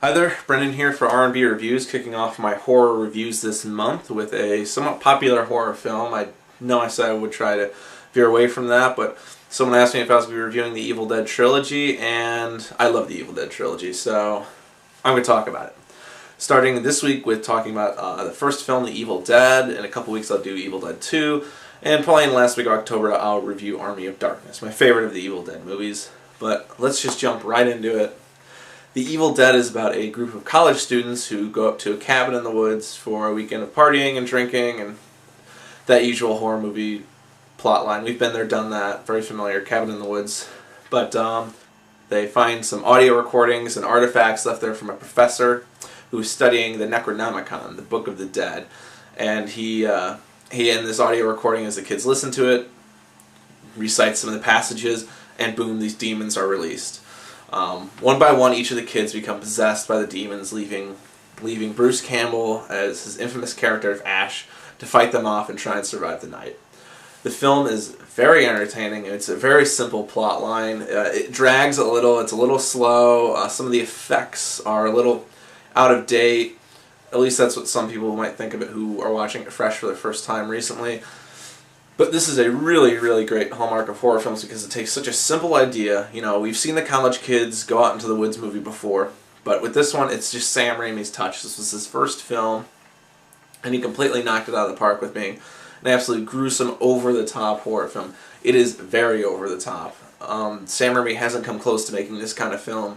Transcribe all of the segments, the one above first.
Hi there, Brendan here for R&B Reviews, kicking off my horror reviews this month with a somewhat popular horror film. I know I said I would try to veer away from that, but someone asked me if I was going to be reviewing the Evil Dead trilogy, and I love the Evil Dead trilogy, so I'm going to talk about it. Starting this week with talking about the first film, The Evil Dead. In a couple weeks I'll do Evil Dead 2, and probably in the last week of October I'll review Army of Darkness, my favorite of the Evil Dead movies. But let's just jump right into it. The Evil Dead is about a group of college students who go up to a cabin in the woods for a weekend of partying and drinking and that usual horror movie plotline. We've been there, done that. Very familiar, cabin in the woods. But they find some audio recordings and artifacts left there from a professor who's studying the Necronomicon, the Book of the Dead. And he in this audio recording, as the kids listen to it, recites some of the passages, and boom, these demons are released. One by one, each of the kids become possessed by the demons, leaving Bruce Campbell as his infamous character of Ash to fight them off and try and survive the night. The film is very entertaining. It's a very simple plot line. It drags a little. It's a little slow. Some of the effects are a little out of date. At least that's what some people might think of it who are watching it fresh for the first time recently. But this is a really, really great hallmark of horror films because it takes such a simple idea. You know, we've seen the college kids go out into the woods movie before, but with this one, it's just Sam Raimi's touch. This was his first film, and he completely knocked it out of the park with being an absolutely gruesome, over-the-top horror film. It is very over-the-top. Sam Raimi hasn't come close to making this kind of film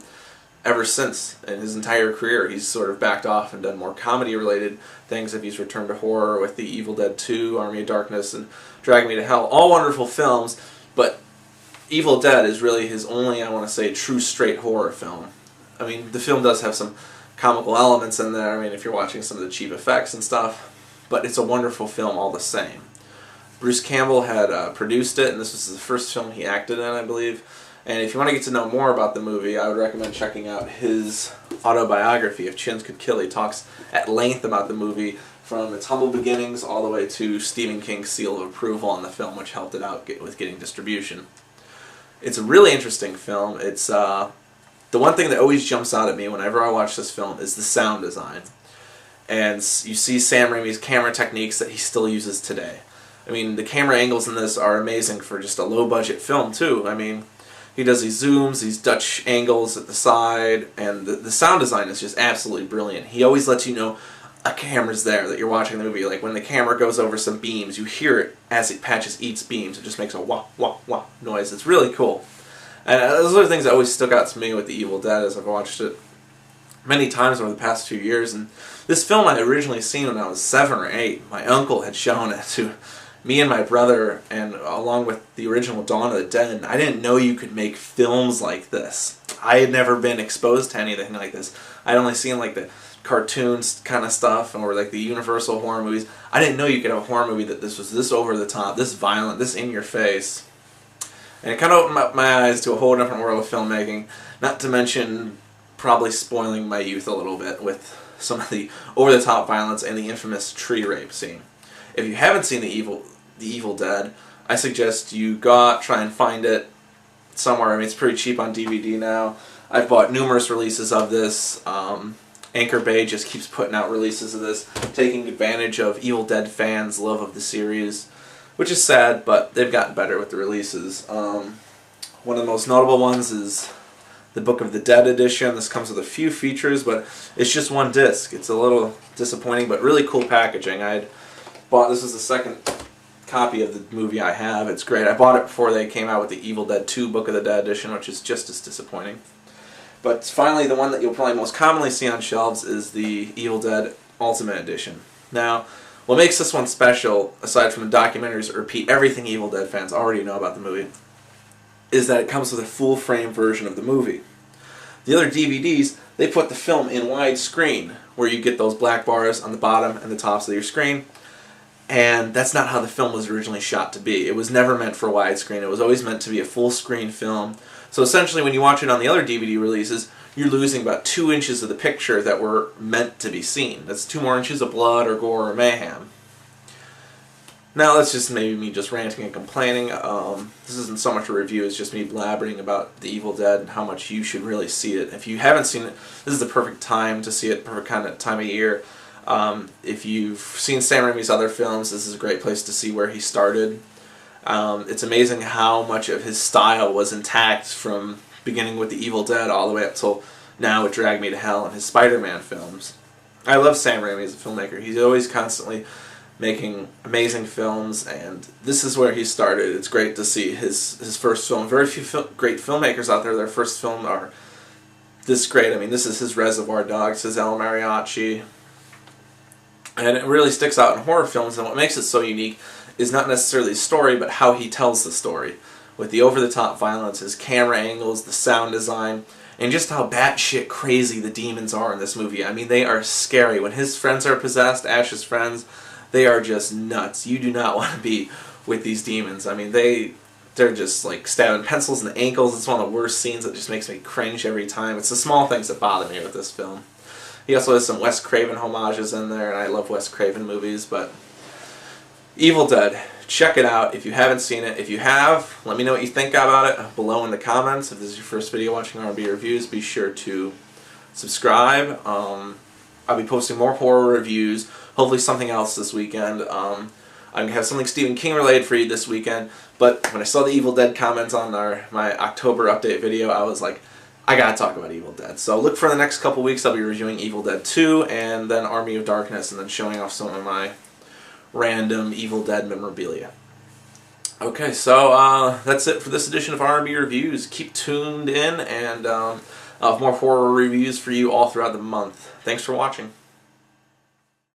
ever since in his entire career. He's sort of backed off and done more comedy-related things. If he's returned to horror with the Evil Dead 2, Army of Darkness, and Drag Me to Hell, all wonderful films, but Evil Dead is really his only, I want to say, true straight horror film. I mean, the film does have some comical elements in there, I mean, if you're watching some of the cheap effects and stuff, but it's a wonderful film all the same. Bruce Campbell had produced it, and this was the first film he acted in, I believe. And if you want to get to know more about the movie, I would recommend checking out his autobiography, If Chins Could Kill. He talks at length about the movie from its humble beginnings all the way to Stephen King's seal of approval on the film, which helped it out with getting distribution. It's a really interesting film. It's the one thing that always jumps out at me whenever I watch this film is the sound design. And you see Sam Raimi's camera techniques that he still uses today. I mean, the camera angles in this are amazing for just a low-budget film, too. I mean, he does these zooms, these Dutch angles at the side, and the sound design is just absolutely brilliant. He always lets you know a camera's there, that you're watching the movie. Like when the camera goes over some beams, you hear it as it patches each beams. It just makes a wah, wah, wah noise. It's really cool. And those are the things that always stuck out to me with The Evil Dead as I've watched it many times over the past few years. And this film I originally seen when I was 7 or 8. My uncle had shown it to me and my brother, and along with the original Dawn of the Dead. And I didn't know you could make films like this. I had never been exposed to anything like this. I'd only seen like the cartoons kind of stuff, or like the Universal horror movies. I didn't know you could have a horror movie that this was this over the top, this violent, this in your face. And it kind of opened up my eyes to a whole different world of filmmaking, not to mention probably spoiling my youth a little bit with some of the over-the-top violence and the infamous tree rape scene. If you haven't seen The Evil Dead, I suggest you go out, try and find it somewhere. I mean, it's pretty cheap on DVD now. I've bought numerous releases of this. Anchor Bay just keeps putting out releases of this, taking advantage of Evil Dead fans' love of the series, which is sad, but they've gotten better with the releases. One of the most notable ones is the Book of the Dead edition. This comes with a few features, but it's just one disc. It's a little disappointing, but really cool packaging. This was the second copy of the movie I have. It's great. I bought it before they came out with the Evil Dead 2 Book of the Dead edition, which is just as disappointing. But finally, the one that you'll probably most commonly see on shelves is the Evil Dead Ultimate Edition. Now, what makes this one special, aside from the documentaries that repeat everything Evil Dead fans already know about the movie, is that it comes with a full-frame version of the movie. The other DVDs, they put the film in widescreen, where you get those black bars on the bottom and the tops of your screen. And that's not how the film was originally shot to be. It was never meant for widescreen. It was always meant to be a full-screen film. So essentially, when you watch it on the other DVD releases, you're losing about 2 inches of the picture that were meant to be seen. That's 2 more inches of blood or gore or mayhem. Now that's just maybe me just ranting and complaining. This isn't so much a review, it's just me blabbering about The Evil Dead and how much you should really see it. If you haven't seen it, this is the perfect time to see it, perfect kind of time of year. If you've seen Sam Raimi's other films, this is a great place to see where he started. It's amazing how much of his style was intact from beginning with The Evil Dead all the way up till now with Drag Me to Hell and his Spider-Man films. I love Sam Raimi as a filmmaker. He's always constantly making amazing films, and this is where he started. It's great to see his first film. Very few great filmmakers out there, their first film are this great. I mean, this is his Reservoir Dogs, his El Mariachi, and it really sticks out in horror films, and what makes it so unique is not necessarily the story, but how he tells the story. With the over-the-top violence, his camera angles, the sound design, and just how batshit crazy the demons are in this movie. I mean, they are scary. When his friends are possessed, Ash's friends, they are just nuts. You do not want to be with these demons. I mean, they're just like stabbing pencils in the ankles. It's one of the worst scenes that just makes me cringe every time. It's the small things that bother me with this film. He also has some Wes Craven homages in there, and I love Wes Craven movies, but Evil Dead, check it out if you haven't seen it. If you have, let me know what you think about it below in the comments. If this is your first video watching R&B reviews, be sure to subscribe. I'll be posting more horror reviews, hopefully something else this weekend. I'm going to have something Stephen King related for you this weekend, but when I saw the Evil Dead comments on my October update video, I was like, I gotta talk about Evil Dead. So look for the next couple weeks. I'll be reviewing Evil Dead 2 and then Army of Darkness, and then showing off some of my random Evil Dead memorabilia. Okay, so that's it for this edition of R&B Reviews. Keep tuned in, and I'll have more horror reviews for you all throughout the month. Thanks for watching.